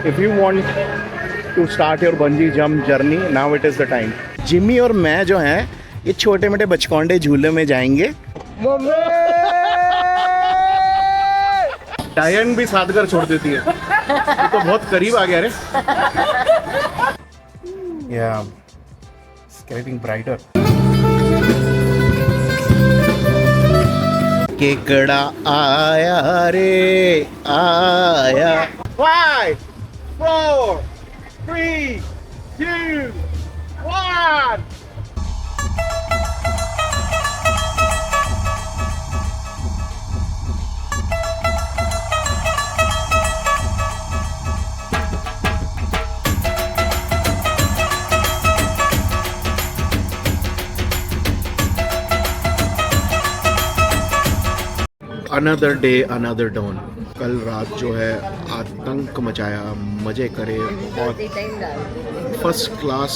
If you want to start your bungee jump journey, now it is the time. Jimmy और मैं जो हैं ये छोटे मोटे बचकौंडे झूले में जाएंगे। डायन भी साथ घर छोड़ देती है। ये तो बहुत करीब आ गया रे। Yeah, it's getting brighter. केकड़ा आया रे आया। 5, 4, 3, 2, 1. Another day another dawn. कल रात जो है आतंक मचाया, मज़े करे और फर्स्ट क्लास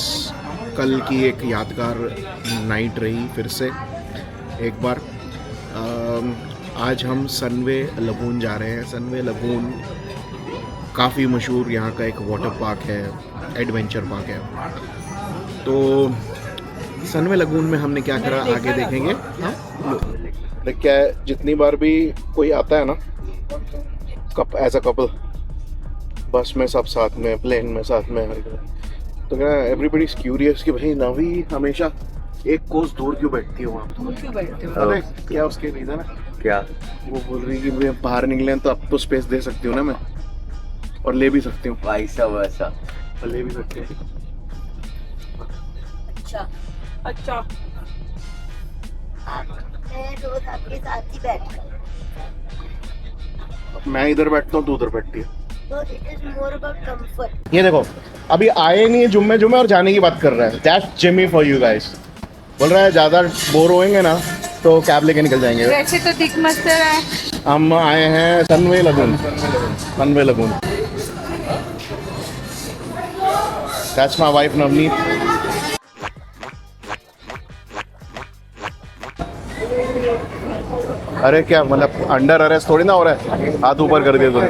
कल की एक यादगार नाइट रही फिर से एक बार। आज हम सनवे लगून जा रहे हैं। सनवे लगून काफ़ी मशहूर यहाँ का एक वाटर पार्क है, एडवेंचर पार्क है। तो सनवे लगून में हमने क्या करा आगे देखेंगे। क्या है, जितनी बार भी कोई आता है ना एज अ कपल, बस में सब साथ में, प्लेन में साथ में, तो क्या एवरीबडी इज क्यूरियस कि भाई नवी हमेशा एक कोस दूर क्यों बैठती है वहाँ। दूर क्यों बैठती है? अरे क्या उसके रीजन है? क्या वो बोल रही कि मैं बाहर निकले तो अब तो स्पेस दे सकती हूँ ना मैं, और ले भी सकती हूँ। वैसा वैसा और ले भी सकती हूँ। अच्छा अच्छा, मैं रोज आपके साथ ही बैठता हूँ। मैं इधर बैठता हूँ, तू उधर बैठती है। So it is more about comfort. ये देखो अभी आए नहीं है जुम्मे जुम्मे और जाने की बात कर रहा है। That's Jimmy for you guys. बोल रहा है ज़्यादा बोर होएंगे ना तो कैब लेके निकल जाएंगे। वैसे तो दिख मस्त रहा है। हम आए हैं सनवे lagoon. सनवे lagoon. That's my wife Navneet. अरे क्या मतलब अंडर अरेस्ट थोड़ी ना हो रहा है, हाथ ऊपर कर दिया तुमने।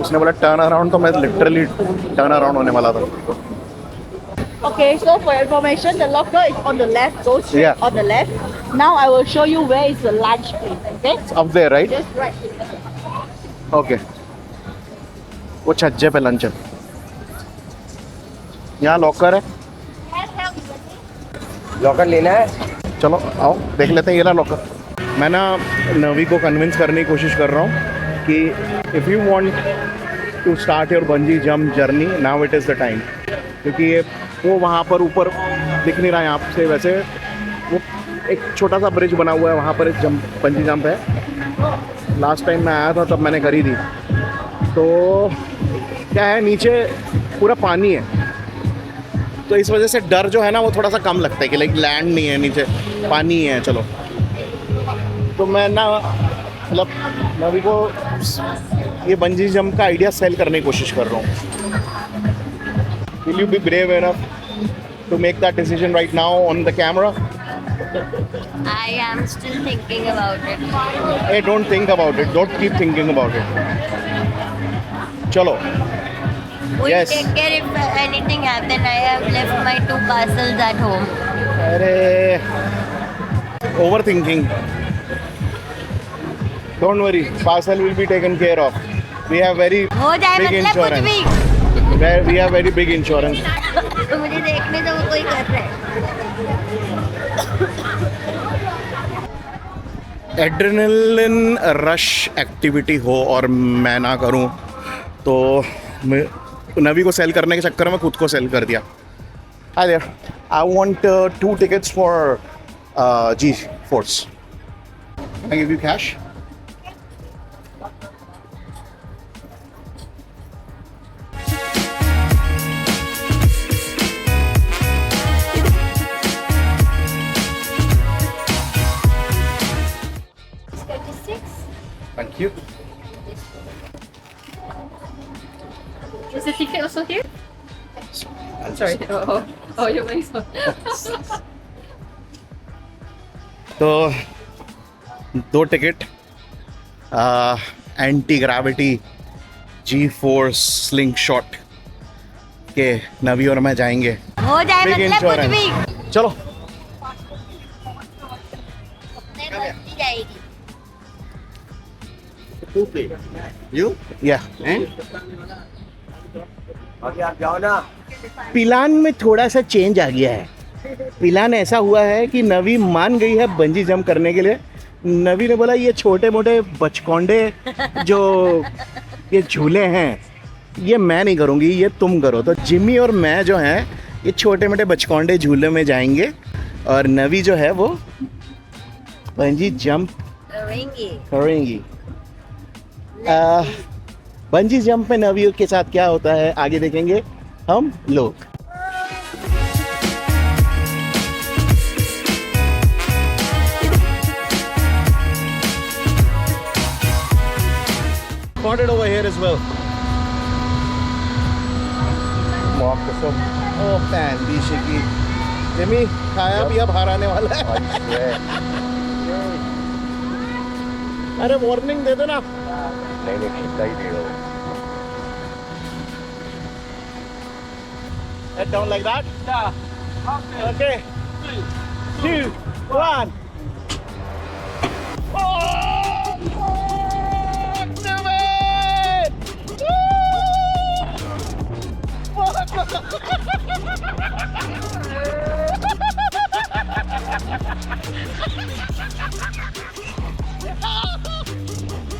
उसने बोला टर्न अराउंड, तो मैं लिटरली टर्न अराउंड होने वाला था। Okay, so for information, the locker is on the left. Go straight on the left. Now I will show you where is the lunch place. Okay? It's up there, right? Just right. Okay. वो छज्जे पे lunch है। यहाँ locker है। Locker लेना है? चलो आओ देख लेते हैं। ये रहा लॉकर। मैं ना नवी को कन्विंस करने की कोशिश कर रहा हूँ कि if you want to start your bungee jump journey, now it is the time. क्योंकि ये वो वहाँ पर ऊपर दिख नहीं रहा है यहाँ से, वैसे वो एक छोटा सा ब्रिज बना हुआ है, वहाँ पर एक बंजी जंप है। लास्ट टाइम मैं आया था तब मैंने करी थी। तो क्या है, नीचे पूरा पानी है, तो इस वजह से डर जो है ना वो थोड़ा सा कम लगता है कि लाइक लैंड नहीं है, नीचे पानी है। चलो तो मैं ना मतलब नवी को ये बंजी जंप का आइडिया सेल करने की कोशिश कर रहा हूँ। Will you be brave enough to make that decision right now on the camera? I am still thinking about it. Hey, don't think about it. Don't keep thinking about it. चलो। We'll Yes. take care if anything happen. I have left my 2 parcels at home. अरे overthinking. Don't worry, parcel will be taken care of. We have very हो जाए big मतलब कुछ insurance. भी। We have very big insurance. मुझे देखने तो वो कोई कर रहा है। एड्रेनलिन रश एक्टिविटी हो और मैं ना करूं तो मैं नवी को सेल करने के चक्कर में खुद को सेल कर दिया। Hi there, I want 2 tickets for G Force. Can I give you cash? Thank you. Is the ticket also here? Sorry. Oh, you're very sorry. तो 2 ticket anti gravity G force sling shot के नवी और मैं जाएंगे। हो जाए Big मतलब कुछ insurance. भी चलो बचती जाएगी। यू या आप जाओ ना। पिलान में थोड़ा सा चेंज आ गया है। पिलान ऐसा हुआ है कि नवी मान गई है बंजी जंप करने के लिए। नवी ने बोला ये छोटे मोटे बचकौंडे जो ये झूले हैं ये मैं नहीं करूँगी, ये तुम करो। तो जिम्मी और मैं जो हैं ये छोटे मोटे बचकौंडे झूले में जाएंगे और नवी जो है वो बंजी जंप करेंगी। बंजी जंप में नवी के साथ क्या होता है आगे देखेंगे हम लोग। Spotted over here as well. Oh man, बीशे की जिमी खाया भी अब हार आने वाला है। अरे वार्निंग दे दो ना। नहीं खिंचा ही दे दो। Head down like that? Yeah. Okay. 3, 2, 1. Oh! Damn it!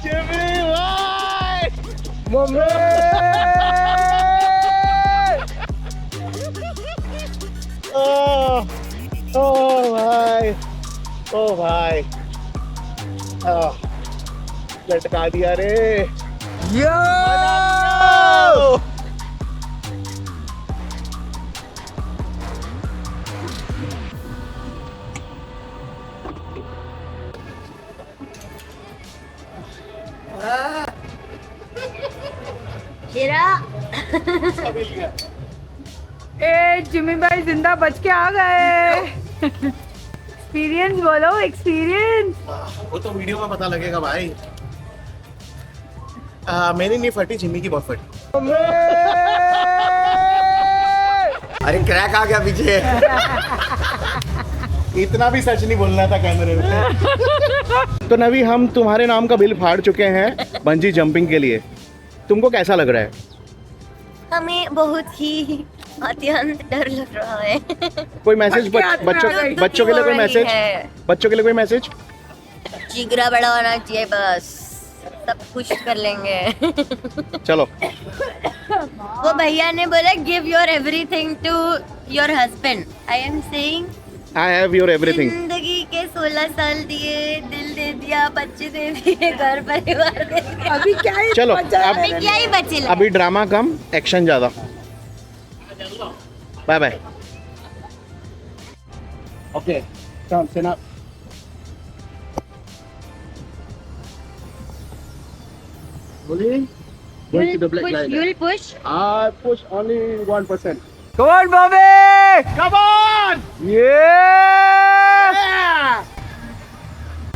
Jimmy, why? ओ भाई लटका दिया रे। यो ए जिमी भाई जिंदा बच के आ गए। एक्सपीरियंस बोलो, एक्सपीरियंस। वो तो वीडियो में पता लगेगा भाई। मेरी नहीं फटी, जिम्मी की बहुत फटी। अरे क्रैक आ गया पीछे। इतना भी सच नहीं बोलना था कैमरे में। तो नवी हम तुम्हारे नाम का बिल फाड़ चुके हैं बंजी जंपिंग के लिए। तुमको कैसा लग रहा है? हमें बहुत ही अत्यंत डर लग रहा है। कोई मैसेज बच्चों के लिए कोई मैसेज? बच्चों के लिए कोई मैसेज? जिगरा बड़ा होना चाहिए, बस सब कुछ कर लेंगे। चलो। वो भैया ने बोला give your everything to your husband. I am saying I have your everything. जिंदगी के 16 साल दिए, दिल दे दिया, बच्चे दे दिए, घर परिवार दे दिया। अभी क्या ही चलो अभी क्या ही बचे। अभी ड्रामा कम एक्शन ज्यादा। Bye bye. Okay come stand up. Bully, going to the black line. You'll push. I push only 1%. Come on, Bobby! Come on! Yeah! Yeah!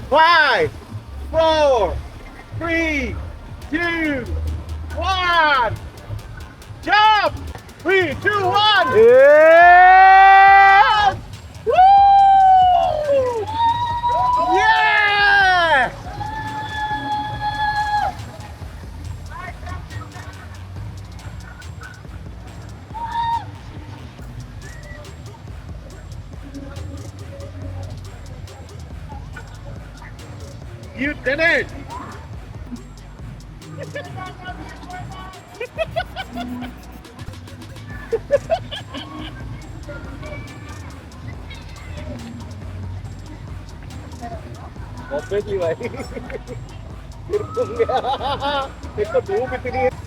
5, 4, 3, 2, 1. Jump! 3, 2, 1. Yeah! Woo! Yeah! You did it!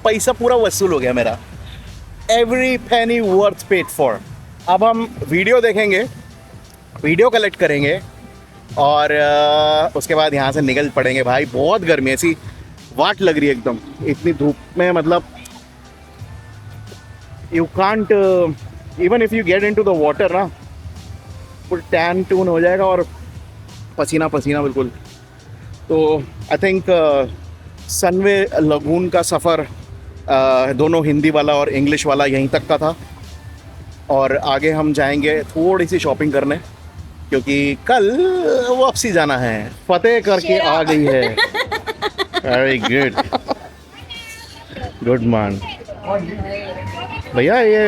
पैसा पूरा वसूल हो गया मेरा। Every penny worth paid for. अब हम video देखेंगे, video collect करेंगे और उसके बाद यहाँ से निकल पड़ेंगे। भाई बहुत गर्मी, ऐसी वाट लग रही है एकदम इतनी धूप में। मतलब you can't even if you get into the water ना, फुल टैन टून हो जाएगा और पसीना पसीना बिल्कुल। तो आई थिंक सनवे लगून का सफ़र दोनों हिंदी वाला और इंग्लिश वाला यहीं तक का था, और आगे हम जाएंगे थोड़ी सी शॉपिंग करने, क्योंकि कल वापसी जाना है। फतेह करके आ गई है। Very good, good man. भैया ये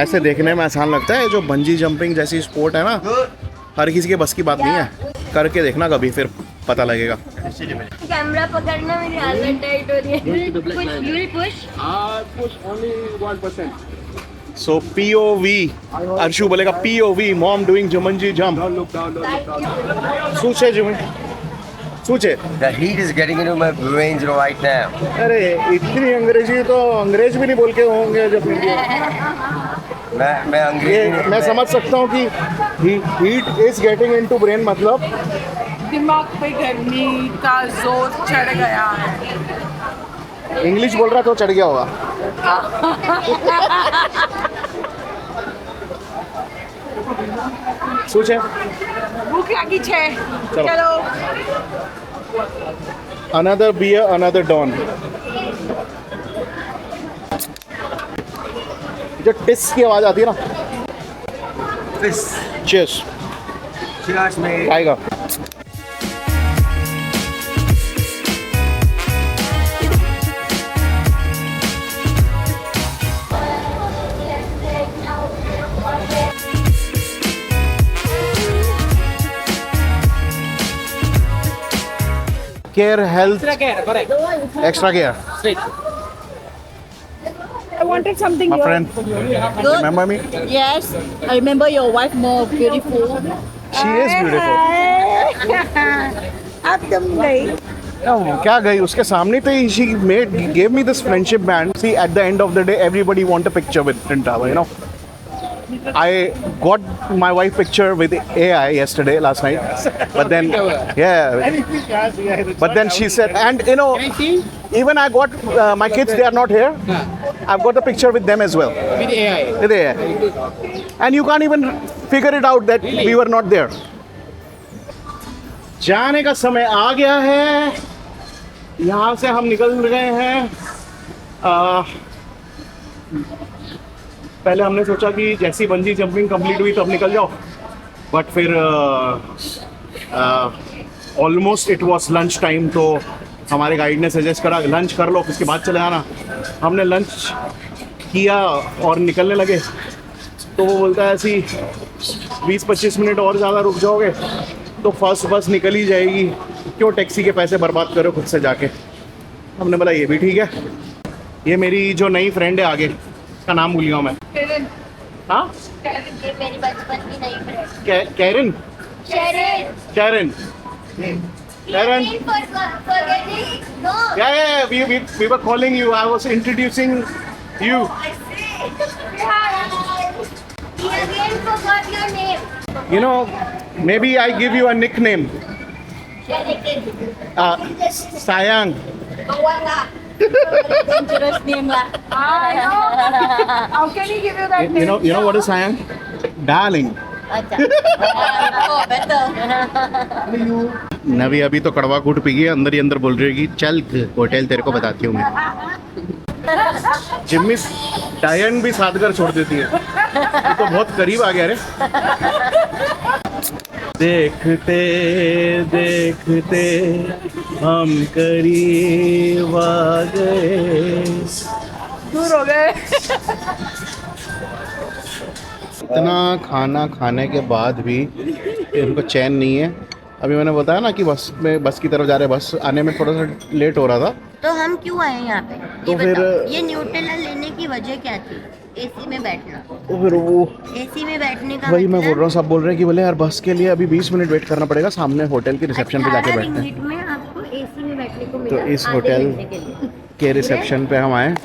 ऐसे देखने में आसान लगता है, जो बंजी जंपिंग जैसी स्पोर्ट है ना, हर किसी के बस की बात नहीं है। करके देखना कभी, फिर पता लगेगा। कैमरा पकड़ना मेरी हालत टाइट हो रही है। You will push? So POV, Arshu बोलेगा POV, mom doing Jumanji jump. सूचे जुमन सूचे। The heat is getting into my brains right now. अरे इतनी अंग्रेजी तो अंग्रेज भी नहीं बोल के होंगे जब मैं अंग्रेजी मैं समझ सकता हूँ कि heat is getting into brain, मतलब दिमाग पे गर्मी का जोर चढ़ गया है। इंग्लिश बोल रहा तो चढ़ गया होगा। सोचे भूख लगी छे, चलो। Another beer another dawn. जो टिस की आवाज आती है ना, This चेस cheers me. आएगा। Care, health, extra care. I wanted something My new. friend, remember me? Yes, I remember your wife more beautiful. She is beautiful. अब तुम गई। क्या गई उसके सामने तो she gave me this friendship band. See, at the end of the day, everybody want a picture with Printava, you know. I got my wife picture with AI yesterday, last night, but then but then she said, and you know, even I got my kids, they are not here. I've got the picture with them as well. With AI. With AI. And you can't even figure it out that we were not there. जाने का समय आ गया है, यहाँ से हम निकल गए हैं। पहले हमने सोचा कि जैसी बंजी जंपिंग कंप्लीट हुई तब निकल जाओ, बट फिर almost it was lunch time, तो हमारे गाइड ने सजेस्ट करा लंच कर लो उसके बाद चले आना। हमने लंच किया और निकलने लगे, तो वो बोलता है ऐसी 20-25 मिनट और ज़्यादा रुक जाओगे तो फर्स्ट बस निकल ही जाएगी, क्यों टैक्सी के पैसे बर्बाद करो खुद से जाके। हमने बोला ये भी ठीक है। ये मेरी जो नई फ्रेंड है आगे, का नाम भूल गया मैं। हाँ, ये मेरी बचपन की नई friend Karen. Sherin. Karen. Karen. No. Yeah, we were calling you. I was introducing you. I see. He again forgot your name. You know, maybe I give you a nickname. Sayang. Dangerous name lah. I know. How can he give you that name? You know what is Sayang? Darling. अच्छा. Oh, better. नवी अभी तो कड़वा कूट P गई, अंदर ही अंदर बोल रही है कि चल होटल तेरे को बताती हूँ मैं। जिम्मी डायन भी साथ घर छोड़ देती है, ये तो बहुत करीब आ गया रे। देखते देखते हम करीब आ गए, दूर हो गए। इतना खाना खाने के बाद भी इनको चैन नहीं है। अभी मैंने बताया ना कि बस की तरफ जा रहे हैं, बस आने में थोड़ा सा लेट हो रहा था। तो हम क्यों आए यहाँ पे? तो ये फिर बताओ, ये न्यूट्रेला लेने की वजह क्या थी? एसी में बैठना। तो फिर वो एसी में बैठने का वही मैं मतलब बोल रहा हूँ, सब बोल रहे हैं कि बोले यार बस के लिए अभी 20 मिनट वेट करना पड़ेगा, सामने होटल के रिसेप्शन पे जाके 18 बैठते हैं। मिनट में आपको एसी में बैठने को मिला। तो इस आधे होटल घंटे के लिए। के रिसेप्शन पे हम आए।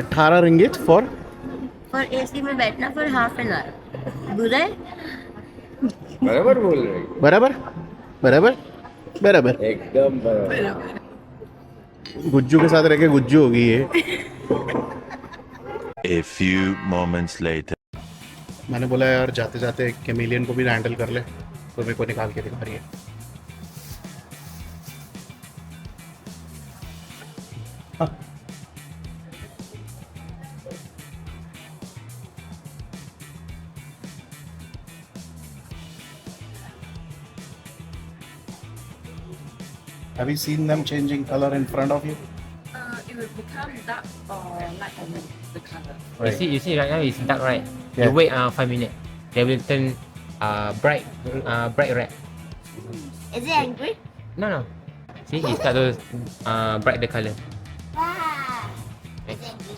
18 रिंगिट फॉर एसी में बैठना फॉर हाफ एन आवर। बुरा है? बराबर बोल रहे हो। बराबर बराबर बराबर। एकदम बराबर। गुज्जू के साथ रह के गुज्जू होगी ये। A few moments later. मैंने बोला यार जाते जाते कैमिलियन को भी हैंडल कर ले, तो मेरे को निकाल के दिखा रही है। Have you seen them changing color in front of you? It will become dark or light the color. Right. You see right now it's dark, right? Yeah. You wait 5 minutes. They will turn bright red. Is it angry? No. See, it start to bright the color. Wow. Is it angry?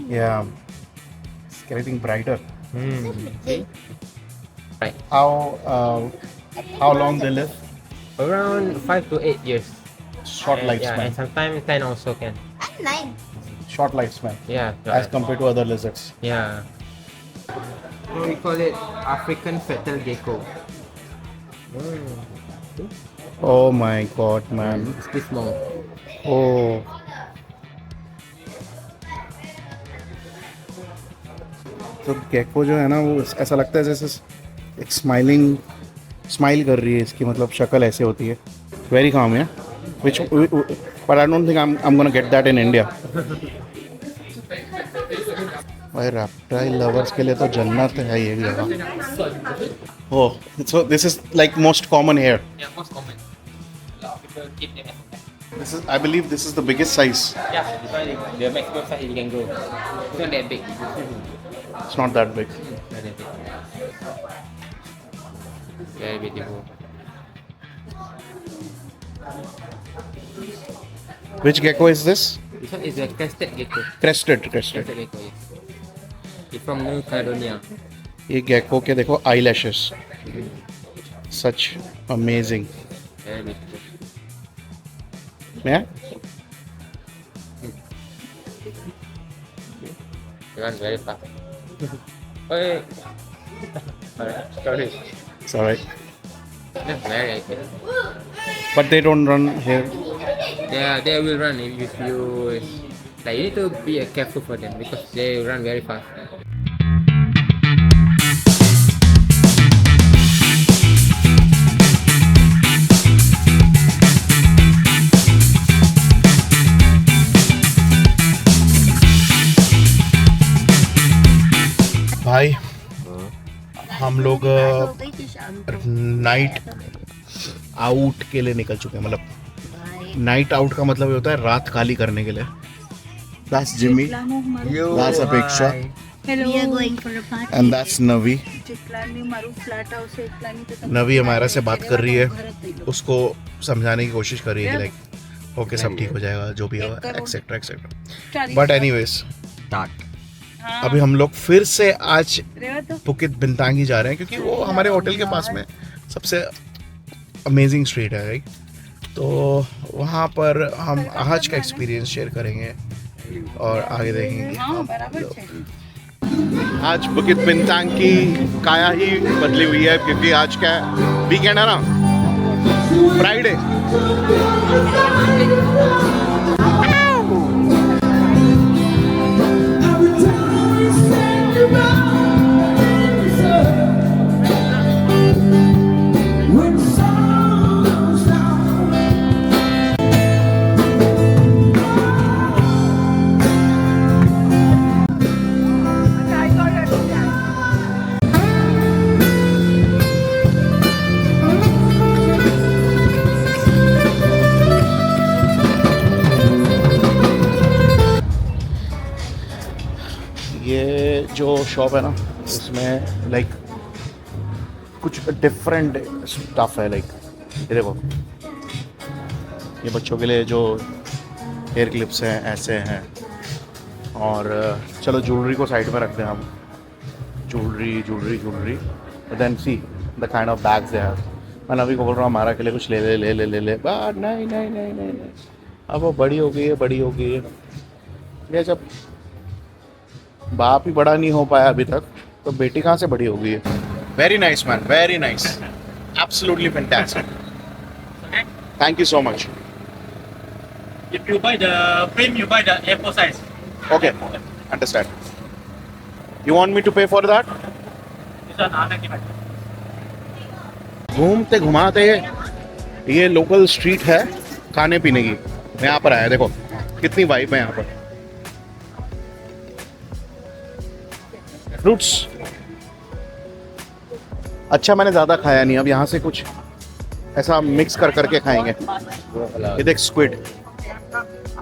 Yeah. It's getting brighter. See? Right. How long they live? Around 5 to 8 years. Short Yeah, and lifespan. sometimes 10 also can. I'm 9. Short lifespan. Yeah. As compared to other lizards. Yeah. We call it African fatal gecko. Oh my god, man. It's this small. Oh. तो gecko जो है ना वो ऐसा लगता है जैसे एक स्माइल कर रही है इसकी मतलब शक्ल ऐसे होती है वेरी काम है which but I don't think I'm gonna get that in India. भाई रेप्टाइल लवर्स के लिए तो जन्नत है ये जगह. Oh, so this is like most common here. Yeah, most common. People keep them as pet. This is, I believe this is the biggest size. Yeah, this one the maximum size you can grow. It's not that big. It's not that big. Not that big. Very beautiful. Which gecko is this? This one is a crested gecko. Crested. Crested gecko, yes. It's from New Caledonia. ये gecko के देखो eyelashes. Such amazing. Very beautiful. Yeah? They run very fast. Wait. Alright, sorry. It's alright. That's very active. But they don't run here. They will run if you like. You need to be careful for them because they run very fast. भाई हम लोग night out के लिए निकल चुके हैं मतलब night out का मतलब ये होता है रात खाली करने के लिए. That's Jimmy. That's Apeksha. We are going for a party. And that's Navi. नवी हमारा से बात कर रही है उसको समझाने की कोशिश कर रही है कि लाइक ओके सब ठीक हो जाएगा जो भी होगा एक्सेट्रा एक्सेट्रा. बट एनीवेज अभी हम लोग फिर से आज बुकित बिंतांगी जा रहे हैं क्योंकि वो हमारे होटल के पास में सबसे अमेजिंग स्ट्रीट है राइट. तो वहाँ पर हम आज का एक्सपीरियंस शेयर करेंगे और आगे देखेंगे. आज बुकित बिंतांग की काया ही बदली हुई है क्योंकि आज का वीकेंड है ना फ्राइडे. ये जो शॉप है ना इसमें लाइक कुछ डिफरेंट स्टफ है लाइक ये देखो ये बच्चों के लिए जो हेयर क्लिप्स हैं ऐसे हैं. और चलो ज्वेलरी को साइड में रखते हैं हम. Jewellery then see the kind of bags they have. मैं अभी को बोल रहा हूँ हमारा के लिए कुछ ले बट नहीं अब वो बड़ी हो गई है. ये जब बाप ही बड़ा नहीं हो पाया अभी तक तो बेटी कहाँ से बड़ी हो गई है. Very nice man very nice absolutely fantastic. Thank you so much. If you buy the frame, you buy the A4 size. Okay understand. You want me to pay for that? This one 195. घूमते घुमाते ये local street है खाने पीने की, मैं यहाँ पर आया, देखो कितनी वाइब है यहाँ पर। फ्रूट्स अच्छा मैंने ज़्यादा खाया नहीं, अब यहाँ से कुछ ऐसा मिक्स कर करके खाएंगे। ये देख स्क्विड,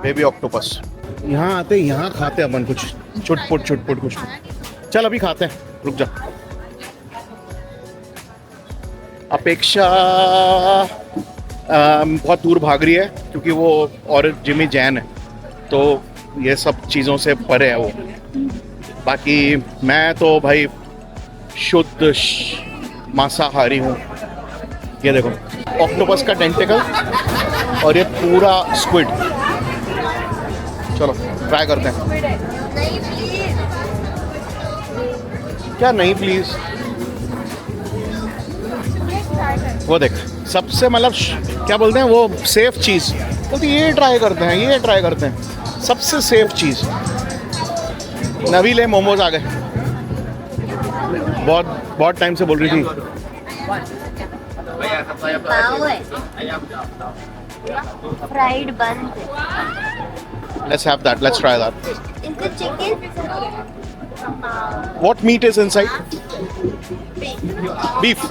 बेबी ऑक्टोपस। यहाँ आते यहाँ खाते अपन कुछ चुटपुट कुछ। चल अभी खाते हैं, रुक जा। अपेक्षा बहुत दूर भाग रही है क्योंकि वो और जिमी जैन है, तो ये सब चीज़ों से परे है वो। बाकी मैं तो भाई शुद्ध मांसाहारी हूँ। ये देखो ऑक्टोपस का टेंटिकल और ये पूरा स्क्विड। चलो ट्राई करते हैं। नहीं प्लीज। क्या नहीं प्लीज? वो देख सबसे मतलब क्या बोलते हैं वो सेफ चीज़, तो ये ट्राई करते हैं, ये ट्राई करते हैं, सबसे सेफ चीज़। नवीले मोमोज आ गए, बहुत टाइम से बोल रही थी। पाव है, फ्राइड बन। Let's have that. Let's try that. Is it chicken? What meat is inside? Beef.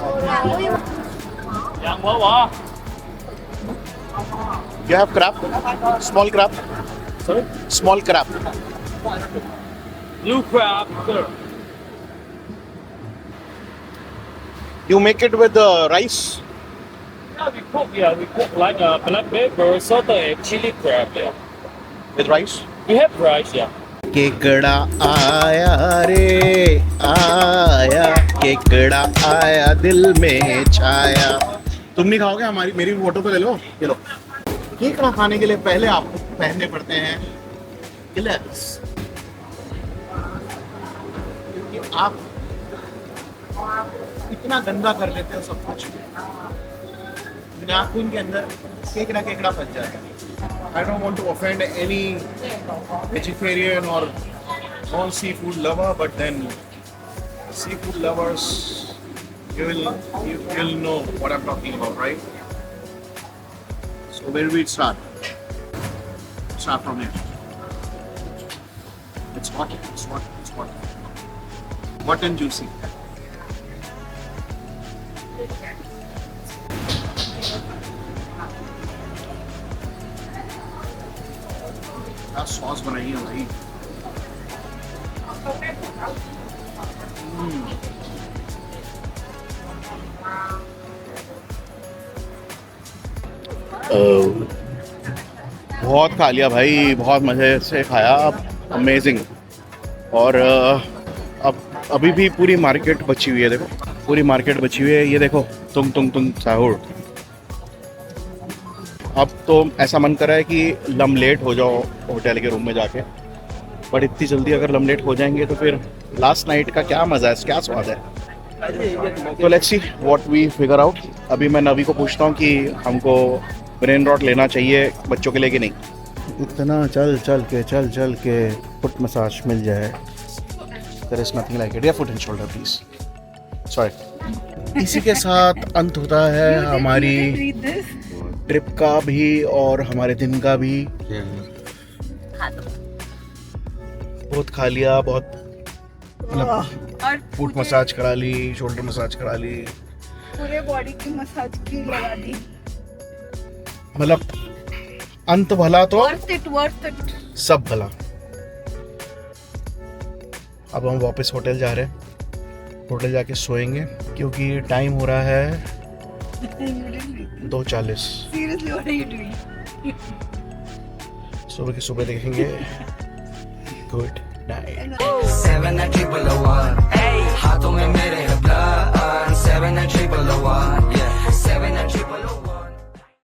You have crab? Small crab? Sorry? Small crab. Blue crab, sir. You make it with rice? Yeah, we cook like a black pepper, salt and chili crab, yeah. With rice? We have rice, yeah. केकड़ा आया रे आया, केकड़ा आया दिल में छाया। तुम नहीं खाओगे? हमारी मेरी फोटो तो ले लो, ये लो। केकड़ा खाने के लिए पहले आपको पहनने पड़ते हैं ग्लव्स, क्योंकि आप इतना गंदा कर देते हो सब कुछ, नाखून के अंदर केकड़ा फंस जाता है। I don't want to offend any vegetarian or non-seafood lover, but then seafood lovers, you will know what I'm talking about, right? So where do we start? Start from here. It's hot. It's hot. It's hot. Hot and juicy. क्या sauce बनाई है भाई। बहुत खा लिया भाई, बहुत मज़े से खाया, अमेजिंग। और अब अभी भी पूरी मार्केट बची हुई है, देखो पूरी मार्केट बची हुई है। ये देखो तुंग साहुर। अब तो ऐसा मन कर रहा है कि लमलेट हो जाओ होटल के रूम में जाके, बट इतनी जल्दी अगर लमलेट हो जाएंगे तो फिर लास्ट नाइट का क्या मज़ा है, क्या स्वाद है। तो let's see what we figure out. अभी मैं नवी को पूछता हूँ कि हमको ब्रेन रॉट लेना चाहिए बच्चों के लिए कि नहीं। इतना चल के फुट मसाज मिल जाए, there is nothing like it. या foot and shoulder please, sorry. इसी के साथ अंत होता है हमारी ट्रिप का भी और हमारे दिन का भी। बहुत खा लिया, बहुत मतलब फुट मसाज करा ली, शोल्डर मसाज करा ली, पूरे बॉडी की मसाज की लगा दी। मतलब अंत भला तो वर्थ इट। सब भला। अब हम वापस होटल जा रहे हैं, होटल जाके सोएंगे क्योंकि टाइम हो रहा है 2:40। Seriously, what are you doing? सुबह की सुबह देखेंगे। Good night. 7 हाथों में मेरे 7 1